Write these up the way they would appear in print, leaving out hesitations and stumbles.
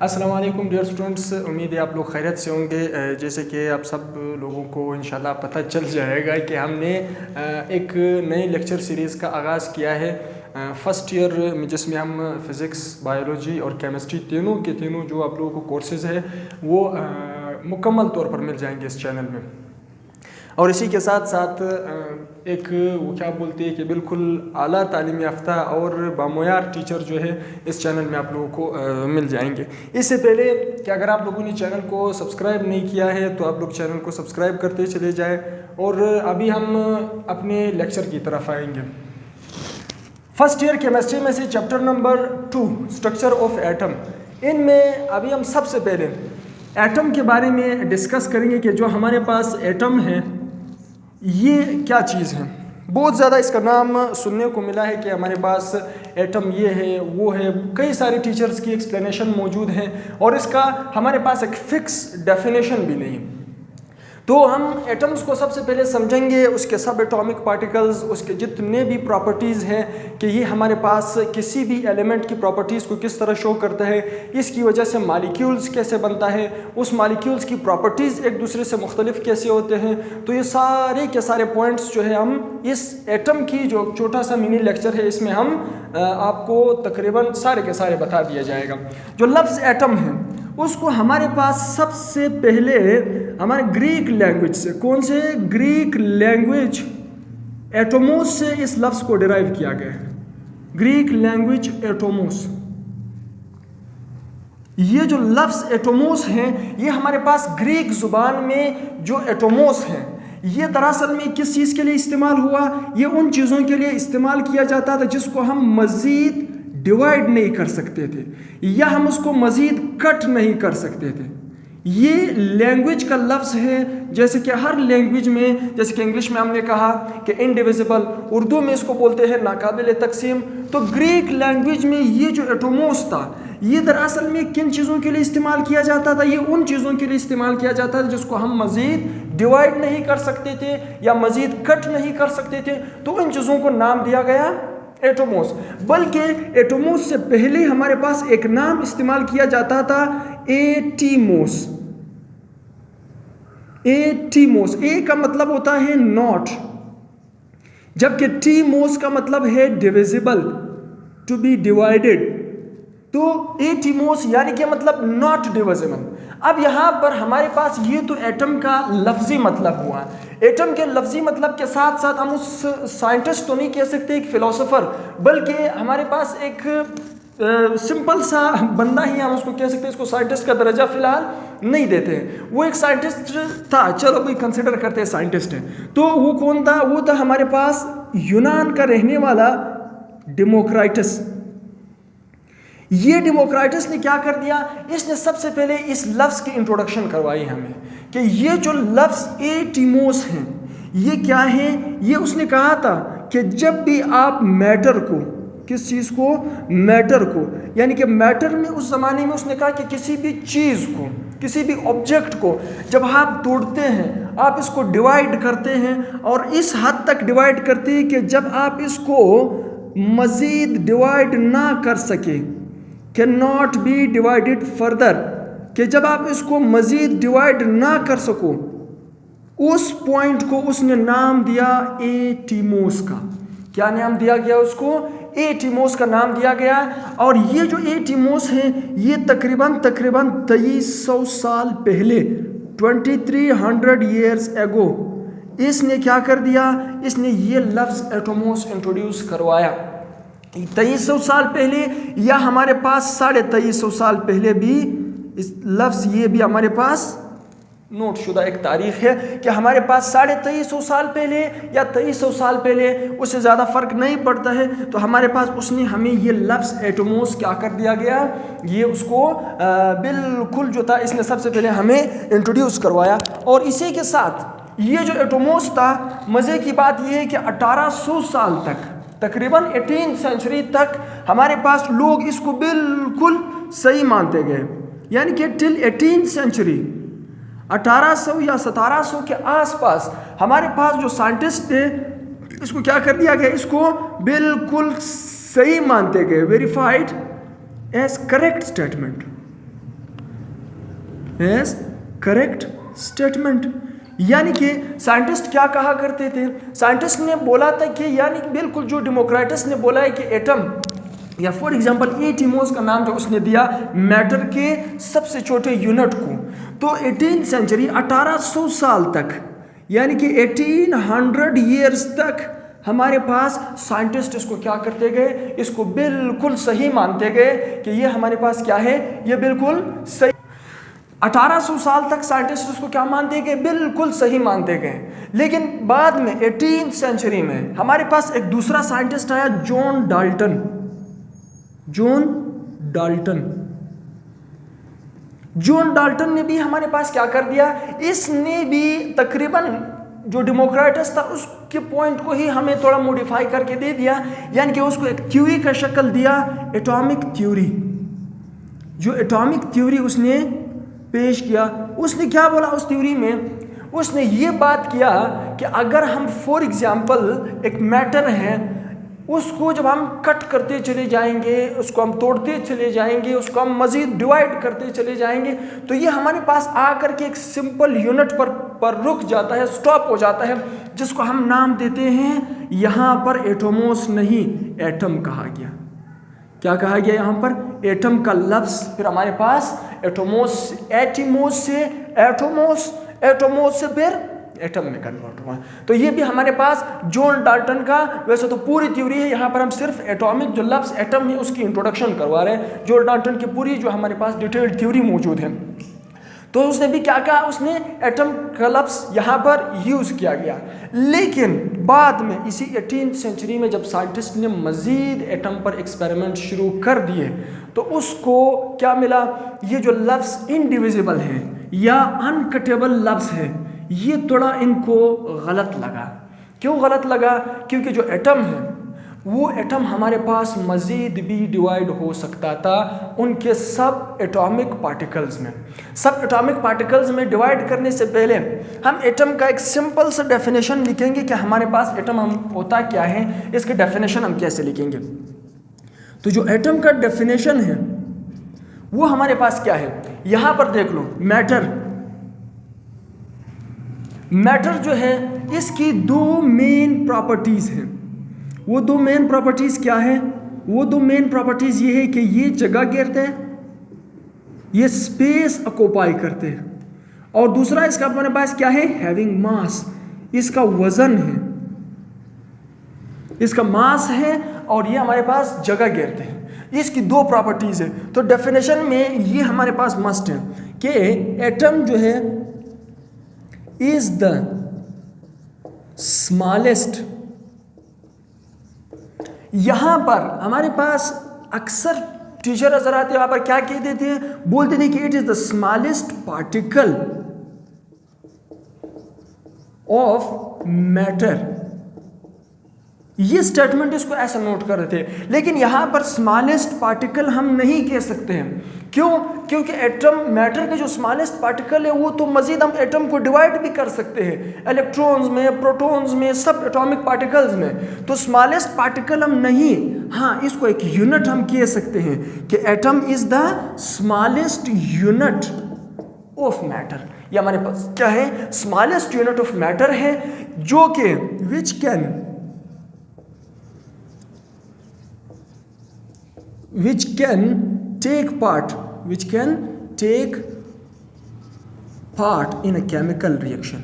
अस्सलाम वालेकुम dear students, उम्मीद है आप लोग खैरियत से होंगे। जैसे कि आप सब लोगों को इंशाल्लाह पता चल जाएगा कि हमने एक नई लेक्चर सीरीज़ का आगाज़ किया है फ़र्स्ट ईयर में, जिसमें हम फ़िज़िक्स, बायोलॉजी और केमिस्ट्री तीनों के तीनों जो आप लोगों को कोर्सेज़ है वो मुकम्मल तौर पर मिल जाएंगे इस चैनल में। और इसी के साथ साथ एक वो क्या बोलते हैं कि बिल्कुल आला तालीम याफ्ता और बामुयार टीचर जो है इस चैनल में आप लोगों को मिल जाएंगे। इससे पहले कि अगर आप लोगों ने चैनल को सब्सक्राइब नहीं किया है तो आप लोग चैनल को सब्सक्राइब करते चले जाएं। और अभी हम अपने लेक्चर की तरफ आएंगे। फर्स्ट ईयर केमिस्ट्री में से chapter number 2 structure of atom, इनमें अभी हम सबसे पहले एटम के बारे में डिस्कस करेंगे कि जो हमारे पास एटम है ये क्या चीज़ है। बहुत ज़्यादा इसका नाम सुनने को मिला है कि हमारे पास एटम ये है वो है, कई सारे टीचर्स की एक्सप्लेनेशन मौजूद हैं और इसका हमारे पास एक फ़िक्स डेफिनेशन भी नहीं। तो हम एटम्स को सबसे पहले समझेंगे, उसके सब एटॉमिक पार्टिकल्स, उसके जितने भी प्रॉपर्टीज़ हैं कि ये हमारे पास किसी भी एलिमेंट की प्रॉपर्टीज़ को किस तरह शो करता है, इसकी वजह से मालिक्यूल्स कैसे बनता है, उस मालिक्यूल्स की प्रॉपर्टीज़ एक दूसरे से मुख्तलिफ कैसे होते हैं। तो ये सारे के सारे पॉइंट्स जो है हम इस एटम की जो छोटा सा मिनी लेक्चर है इसमें हम आपको तकरीबन सारे के सारे बता दिया जाएगा। जो लफ्ज़ एटम है उसको हमारे पास सबसे पहले हमारे ग्रीक लैंग्वेज से, कौन से ग्रीक लैंग्वेज एटोमोस से इस लफ्ज़ को डिराइव किया गया है। ग्रीक लैंग्वेज एटोमोस, ये जो लफ्ज़ एटोमोस है ये हमारे पास ग्रीक ज़ुबान में जो एटोमोस है ये दरअसल में किस चीज़ के लिए इस्तेमाल हुआ, ये उन चीज़ों के लिए इस्तेमाल किया जाता था जिसको हम मज़ीद डिवाइड नहीं कर सकते थे या हम उसको मज़ीद कट नहीं कर सकते थे। ये लैंग्वेज का लफ्ज़ है, जैसे कि हर लैंग्वेज में, जैसे कि इंग्लिश में हमने कहा कि इनडिविजिबल, उर्दू में इसको बोलते हैं नाकाबिल तकसीम। तो ग्रीक लैंग्वेज में ये जो एटोमोस था ये दरअसल में किन चीज़ों के लिए इस्तेमाल किया जाता था, ये उन चीज़ों के लिए इस्तेमाल किया जाता था जिसको हम मज़ीद डिवाइड नहीं कर सकते थे या मज़ीद कट नहीं कर सकते थे। तो उन चीज़ों को नाम दिया गया एटोमोस। बल्कि एटोमोस से पहले हमारे पास एक नाम इस्तेमाल किया जाता था एटीमोस। एटीमोस, ए का मतलब होता है नॉट, जबकि टीमोस का मतलब है डिविजिबल, टू बी डिवाइडेड। तो एटीमोस यानी कि मतलब नॉट डिविजिबल। अब यहाँ पर हमारे पास ये तो एटम का लफ्ज़ी मतलब हुआ। एटम के लफ्ज़ी मतलब के साथ साथ हम उस साइंटिस्ट तो नहीं कह सकते, एक फ़िलोसोफ़र, बल्कि हमारे पास एक सिंपल सा बंदा ही हम उसको कह सकते हैं। इसको साइंटिस्ट का दर्जा फ़िलहाल नहीं देते हैं, वो एक साइंटिस्ट था, चलो भाई कंसिडर करते हैं साइंटिस्ट है। तो वो कौन था? वो था हमारे पास यूनान का रहने वाला डेमोक्राइटस। ये डेमोक्राइटस ने क्या कर दिया, इसने सबसे पहले इस लफ्ज़ की इंट्रोडक्शन करवाई हमें कि ये जो लफ्ज़ एटीमोस हैं ये क्या है। ये उसने कहा था कि जब भी आप मैटर को, किस चीज़ को, मैटर को, यानी कि मैटर में उस ज़माने में उसने कहा कि किसी भी चीज़ को, किसी भी ऑब्जेक्ट को जब आप तोड़ते हैं, आप इसको डिवाइड करते हैं और इस हद तक डिवाइड करते हैं कि जब आप इसको मज़ीद डिवाइड ना कर सके, can not be divided further, कि जब आप इसको मज़ीद डिवाइड ना कर सको, उस पॉइंट को उसने नाम दिया एटीमोस का। क्या नाम दिया गया उसको? एटीमोस का नाम दिया गया। और ये जो एटीमोस है ये तकरीबन 2300 साल पहले, 2300 ईयर्स एगो, इसने क्या कर दिया, इसने ये लफ्ज़ एटोमोस इंट्रोड्यूस करवाया। 2300 साल पहले या हमारे पास 2350 साल पहले भी इस लफ्ज़, ये भी हमारे पास नोट शुदा एक तारीख़ है कि हमारे पास 2350 साल पहले या 2300 साल पहले, उससे ज़्यादा फ़र्क नहीं पड़ता है। तो हमारे पास उसने हमें ये लफ्ज़ एटोमोस क्या कर दिया गया, ये उसको बिल्कुल जो था इसने सबसे पहले हमें इंट्रोड्यूस करवाया। और इसी के साथ ये जो एटोमोस था, मज़े की बात ये है कि 1800 साल तक, तकरीबन 18th सेंचुरी तक हमारे पास लोग इसको बिल्कुल सही मानते गए। यानी कि टिल 18th सेंचुरी, 1800 या 1700 के आसपास हमारे पास जो साइंटिस्ट थे इसको क्या कर दिया गया, इसको बिल्कुल सही मानते गए, verified as correct statement. As correct statement. यानी कि साइंटिस्ट क्या कहा करते थे, साइंटिस्ट ने बोला था कि यानी बिल्कुल जो डेमोक्रिटस ने बोला है कि एटम, या फॉर एग्जांपल एटिमोस का नाम जो उसने दिया मैटर के सबसे छोटे यूनिट को, तो 18th सेंचुरी 1800 साल तक यानी कि 1800 ईयर्स तक हमारे पास साइंटिस्ट इसको क्या करते गए, इसको बिल्कुल सही मानते गए कि ये हमारे पास क्या है, ये बिल्कुल सही। 1800 साल तक साइंटिस्ट उसको क्या मानते गए, बिल्कुल सही मानते गए। लेकिन बाद में 18th सेंचुरी में हमारे पास एक दूसरा साइंटिस्ट आया, जॉन डाल्टन। जॉन डाल्टन ने भी हमारे पास क्या कर दिया, इसने भी तकरीबन जो डेमोक्रिटस था उसके पॉइंट को ही हमें थोड़ा मॉडिफाई करके दे दिया, यानी कि उसको एक थ्योरी का शक्ल दिया, एटॉमिक थ्योरी। जो एटॉमिक थ्योरी उसने पेश किया, उसने क्या बोला उस थ्योरी में, उसने ये बात किया कि अगर हम फॉर एग्जांपल एक मैटर है उसको जब हम कट करते चले जाएंगे, उसको हम तोड़ते चले जाएंगे, उसको हम मज़ीद डिवाइड करते चले जाएंगे, तो ये हमारे पास आकर के एक सिंपल यूनिट पर रुक जाता है, स्टॉप हो जाता है, जिसको हम नाम देते हैं यहाँ पर एटोमोस नहीं, एटम कहा गया। क्या कहा गया यहाँ पर, एटम का लफ्ज़। फिर हमारे पास एटोमोस, एटिमोस से एटोमोस, एटोमोस से फिर एटम में कन्वर्ट हुआ। तो ये भी हमारे पास जॉन डाल्टन का, वैसे तो पूरी थ्योरी है, यहाँ पर हम सिर्फ एटॉमिक जो लफ्ज़ एटम है उसकी इंट्रोडक्शन करवा रहे हैं। जॉन डाल्टन की पूरी जो हमारे पास डिटेल्ड थ्योरी मौजूद है। तो उसने भी क्या कहा, उसने एटम का लफ्ज़ यहाँ पर यूज़ किया गया। लेकिन बाद में इसी 18th सेंचुरी में जब साइंटिस्ट ने मज़ीद एटम पर एक्सपेरिमेंट शुरू कर दिए, तो उसको क्या मिला, ये जो लफ्ज़ इनडिविजिबल है या अनकटेबल लफ्ज़ है, ये थोड़ा इनको गलत लगा। क्यों गलत लगा, क्योंकि जो एटम है वो एटम हमारे पास मज़ीद भी डिवाइड हो सकता था उनके सब एटॉमिक पार्टिकल्स में। सब एटॉमिक पार्टिकल्स में डिवाइड करने से पहले हम एटम का एक सिंपल सा डेफिनेशन लिखेंगे कि हमारे पास एटम हम होता क्या है, इसके डेफिनेशन हम कैसे लिखेंगे। तो जो एटम का डेफिनेशन है वो हमारे पास क्या है, यहाँ पर देख लो, मैटर जो है इसकी दो मेन प्रॉपर्टीज़ हैं। वो दो मेन प्रॉपर्टीज़ क्या है, वो दो मेन प्रॉपर्टीज़ ये है कि ये जगह घेरते हैं, ये स्पेस ऑक्यूपाई करते हैं, और दूसरा इसका अपने पास क्या है, हैविंग मास, इसका वजन है, इसका मास है, और ये हमारे पास जगह घेरते हैं। इसकी दो प्रॉपर्टीज़ है। तो डेफिनेशन में ये हमारे पास मस्ट है कि एटम जो है इज द स्मॉलेस्ट। यहां पर हमारे पास अक्सर टीचर नजर आते हैं, वहां पर क्या कह देते हैं, बोलते थे कि it is the smallest particle of matter. ये स्टेटमेंट इसको ऐसा नोट कर रहे थे। लेकिन यहां पर स्मॉलेस्ट पार्टिकल हम नहीं कह सकते हैं। क्यों? क्योंकि एटम, मैटर के जो स्मॉलेस्ट पार्टिकल है वो तो मजीद हम एटम को डिवाइड भी कर सकते हैं, इलेक्ट्रॉन्स में, प्रोटॉन्स में, सब एटॉमिक पार्टिकल्स में। तो स्मॉलेस्ट पार्टिकल हम नहीं, हाँ इसको एक यूनिट हम कह सकते हैं कि atom is the smallest unit of matter. ये हमारे पास क्या है, स्मॉलेस्ट यूनिट ऑफ मैटर है, जो कि विच can take part in a chemical reaction,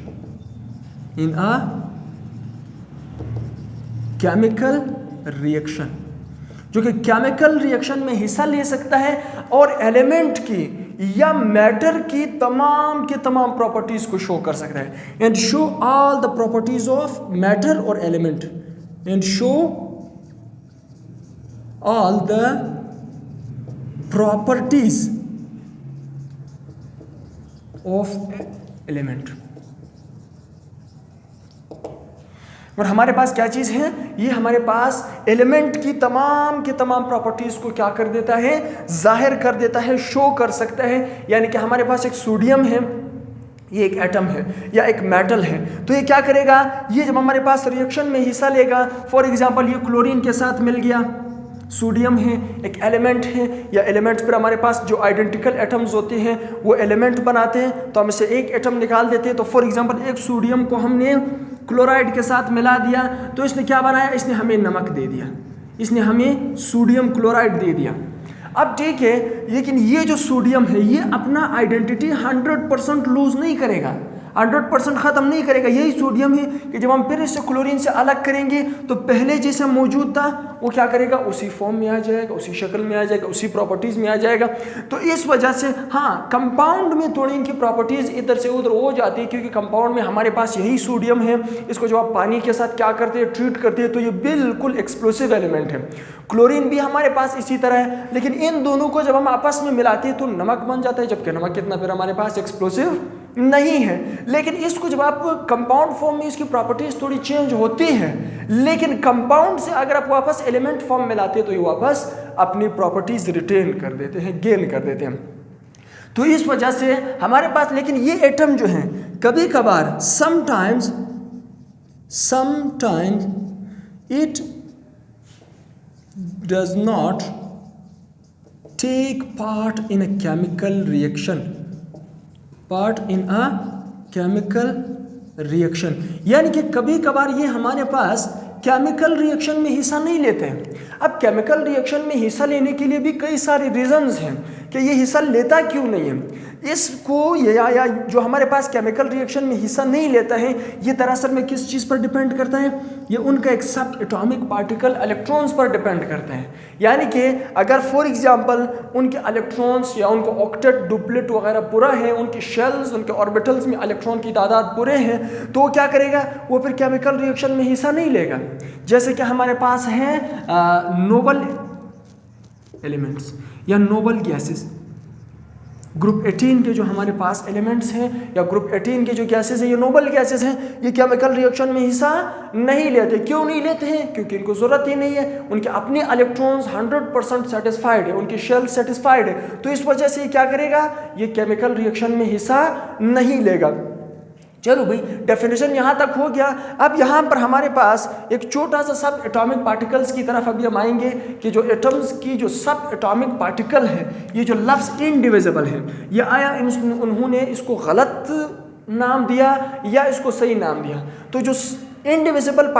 जो कि केमिकल रिएक्शन में हिस्सा ले सकता है और एलिमेंट की या मैटर की तमाम के तमाम प्रॉपर्टीज को शो कर सकता है। And show all the properties of matter और element, and show all the properties of element. और हमारे पास क्या चीज़ है, ये हमारे पास एलिमेंट की तमाम के तमाम प्रॉपर्टीज़ को क्या कर देता है, जाहिर कर देता है, शो कर सकता है। यानी कि हमारे पास एक सोडियम है, ये एक एटम है या एक मेटल है, तो ये क्या करेगा, ये जब हमारे पास रिएक्शन में हिस्सा लेगा, फॉर एग्जांपल ये क्लोरीन के साथ मिल गया, सोडियम है, एक एलिमेंट है, या एलिमेंट्स पर हमारे पास जो आइडेंटिकल एटम्स होते हैं वो एलिमेंट बनाते हैं, तो हम इसे एक एटम निकाल देते हैं। तो फॉर एग्जांपल एक सोडियम को हमने क्लोराइड के साथ मिला दिया तो इसने क्या बनाया, इसने हमें नमक दे दिया, इसने हमें सोडियम क्लोराइड दे दिया। अब ठीक है, लेकिन ये जो सोडियम है ये अपना आइडेंटिटी 100% लूज नहीं करेगा, 100% ख़त्म नहीं करेगा। यही सोडियम है कि जब हम फिर इससे क्लोरीन से अलग करेंगे तो पहले जैसे मौजूद था वो क्या करेगा, उसी फॉर्म में आ जाएगा, उसी शक्ल में आ जाएगा, उसी प्रॉपर्टीज़ में आ जाएगा। तो इस वजह से हाँ, कंपाउंड में थोड़ी इनकी प्रॉपर्टीज़ इधर से उधर हो जाती है, क्योंकि कंपाउंड में हमारे पास यही सोडियम है। इसको जब आप पानी के साथ क्या करते हैं, ट्रीट करते हैं, तो ये बिल्कुल एक्सप्लोसिव एलिमेंट है। क्लोरीन भी हमारे पास इसी तरह है, लेकिन इन दोनों को जब हम आपस में मिलाते हैं तो नमक बन जाता है, जबकि नमक कितना फिर हमारे पास एक्सप्लोसिव नहीं है। लेकिन इसको जब आप कंपाउंड फॉर्म में इसकी प्रॉपर्टीज थोड़ी चेंज होती हैं, लेकिन कंपाउंड से अगर आप वापस एलिमेंट फॉर्म में लाते हैं तो ये वापस अपनी प्रॉपर्टीज रिटेन कर देते हैं, गेन कर देते हैं। तो इस वजह से हमारे पास, लेकिन ये एटम जो है कभी कभार sometimes it does not take part in a chemical reaction, यानी कि कभी कभार ये हमारे पास केमिकल रिएक्शन में हिस्सा नहीं लेते हैं। अब केमिकल रिएक्शन में हिस्सा लेने के लिए भी कई सारे रीजंस हैं कि ये हिस्सा लेता क्यों नहीं है। इसको या जो हमारे पास केमिकल रिएक्शन में हिस्सा नहीं लेता है, ये दरअसल में किस चीज़ पर डिपेंड करता है, ये उनका एक सब एटॉमिक पार्टिकल इलेक्ट्रॉन्स पर डिपेंड करते हैं। यानी कि अगर फॉर एग्जांपल उनके इलेक्ट्रॉन्स या उनको ऑक्टेट डुप्लेट वगैरह पूरा है, उनके शेल्स, उनके ऑर्बिटल्स में इलेक्ट्रॉन की तादाद पूरे हैं, तो वो क्या करेगा, वो फिर केमिकल रिएक्शन में हिस्सा नहीं लेगा। जैसे कि हमारे पास है नोबल एलिमेंट्स या नोबल गैसेस, ग्रुप 18 के जो हमारे पास एलिमेंट्स हैं या ग्रुप 18 के जो गैसेस हैं, ये नोबल गैसेस हैं, ये केमिकल रिएक्शन में हिस्सा नहीं लेते। क्यों नहीं लेते हैं? क्योंकि इनको ज़रूरत ही नहीं है, उनके अपने इलेक्ट्रॉन्स 100% सेटिस्फाइड है, उनकी शेल सेटिस्फाइड है। तो इस वजह से ये क्या करेगा, ये केमिकल रिएक्शन में हिस्सा नहीं लेगा। चलो भाई, डेफिनेशन यहाँ तक हो गया। अब यहाँ पर हमारे पास एक छोटा सा सब एटॉमिक पार्टिकल्स की तरफ अभी हम आएंगे कि जो एटम्स की जो सब एटॉमिक पार्टिकल है, ये जो लफ्ज़ इनडिविजिबल है, ये आया उन्होंने इसको गलत नाम दिया या इसको सही नाम दिया। तो जो इनडिविजिबल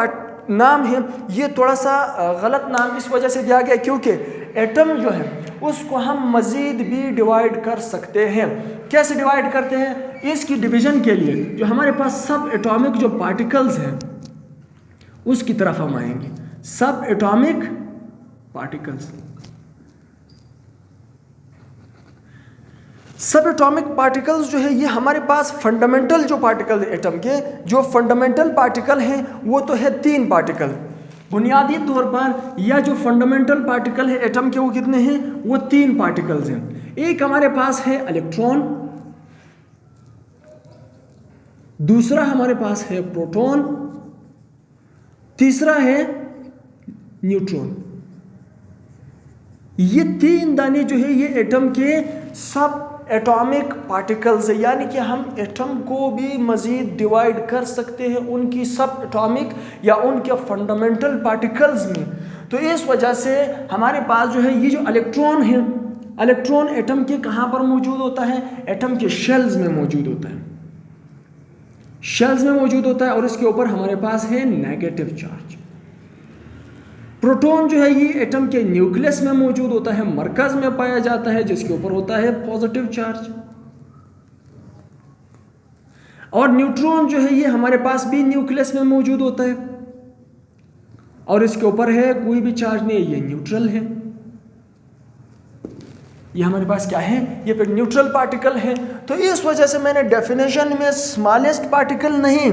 नाम है ये थोड़ा सा गलत नाम इस वजह से दिया गया क्योंकि एटम जो है उसको हम मज़ीद भी डिवाइड कर सकते हैं। कैसे डिवाइड करते हैं? इसकी डिवीजन के लिए जो हमारे पास सब एटॉमिक जो पार्टिकल्स हैं उसकी तरफ हम आएंगे। सब एटॉमिक पार्टिकल्स, सब एटॉमिक पार्टिकल्स जो है ये हमारे पास फंडामेंटल जो पार्टिकल एटम के जो फंडामेंटल पार्टिकल हैं वो तो है 3 पार्टिकल बुनियादी तौर पर, या जो फंडामेंटल पार्टिकल है एटम के वो कितने हैं? वो 3 पार्टिकल्स हैं। एक हमारे पास है इलेक्ट्रॉन, दूसरा हमारे पास है प्रोटॉन, तीसरा है न्यूट्रॉन। ये 3 दाने जो है ये एटम के सब एटॉमिक पार्टिकल्स है, यानी कि हम एटम को भी मज़ीद डिवाइड कर सकते हैं उनकी सब एटॉमिक या उनके फंडामेंटल पार्टिकल्स में। तो इस वजह से हमारे पास जो है ये जो इलेक्ट्रॉन है, इलेक्ट्रॉन एटम के कहाँ पर मौजूद होता है? एटम के शेल्स में मौजूद होता है, शेल्स में मौजूद होता है और इसके ऊपर हमारे पास है नेगेटिव चार्ज। प्रोटॉन जो है ये एटम के न्यूक्लियस में मौजूद होता है, मरकज में पाया जाता है, जिसके ऊपर होता है पॉजिटिव चार्ज। और न्यूट्रॉन जो है ये हमारे पास भी न्यूक्लियस में मौजूद होता है और इसके ऊपर है कोई भी चार्ज नहीं, ये न्यूट्रल है। ये हमारे पास क्या है? ये फिर न्यूट्रल पार्टिकल है। तो इस वजह से मैंने डेफिनेशन में स्मॉलेस्ट पार्टिकल नहीं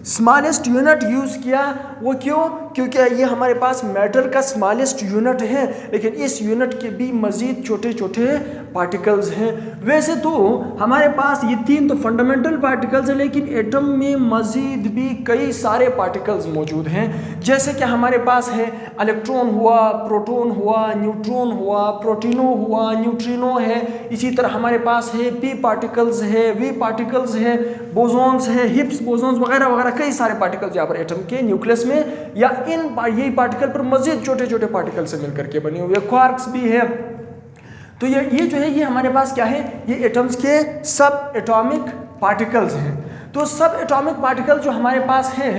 स्मॉलेस्ट यूनिट यूज़ किया। वो क्यों? क्योंकि ये हमारे पास मैटर का स्मॉलेस्ट यूनिट है, लेकिन इस यूनिट के भी मज़ीद छोटे छोटे पार्टिकल्स हैं। वैसे तो हमारे पास ये 3 तो फंडामेंटल पार्टिकल्स हैं, लेकिन एटम में मज़ीद भी कई सारे पार्टिकल्स मौजूद हैं। जैसे कि हमारे पास है इलेक्ट्रॉन हुआ, प्रोटॉन हुआ, न्यूट्रॉन हुआ, प्रोटीनो हुआ, न्यूट्रिनो है। इसी तरह हमारे पास है पी पार्टिकल्स है, वी पार्टिकल्स है, बोसॉन्स है, हिग्स बोसॉन्स वगैरह वगैरह कई सारे पार्टिकल्स यहाँ पर एटम के न्यूक्लियस में या इन यही पार्टिकल पर मज़ीद छोटे छोटे पार्टिकल से मिलकर के बने हुए क्वार्क्स भी है। तो ये जो है ये हमारे पास क्या है, ये एटम्स के सब एटॉमिक पार्टिकल्स हैं। तो सब एटॉमिक पार्टिकल जो हमारे पास है,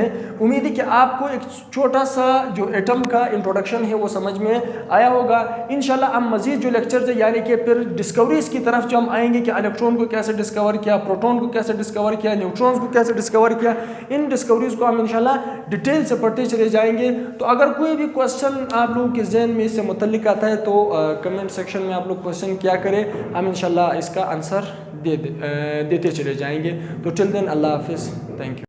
उम्मीद है कि आपको एक छोटा सा जो एटम का इंट्रोडक्शन है वो समझ में आया होगा। इंशाल्लाह हम मज़ीद जो लेक्चर्स है यानी कि फिर डिस्कवरीज़ की तरफ जो हम आएंगे कि इलेक्ट्रॉन को कैसे डिस्कवर किया, प्रोटॉन को कैसे डिस्कवर किया, न्यूट्रॉन्स को कैसे डिस्कवर किया, इन डिस्कवरीज़ को हम इंशाल्लाह डिटेल से पढ़ते चले जाएंगे। तो अगर कोई भी क्वेश्चन आप लोगों के जहन में इससे मुतल्लिक आता है तो कमेंट सेक्शन में आप लोग क्वेश्चन किया करें, हम इंशाल्लाह इसका आंसर देते चले जाएंगे। तो टिल देन अल्लाह हाफिज़, थैंक यू।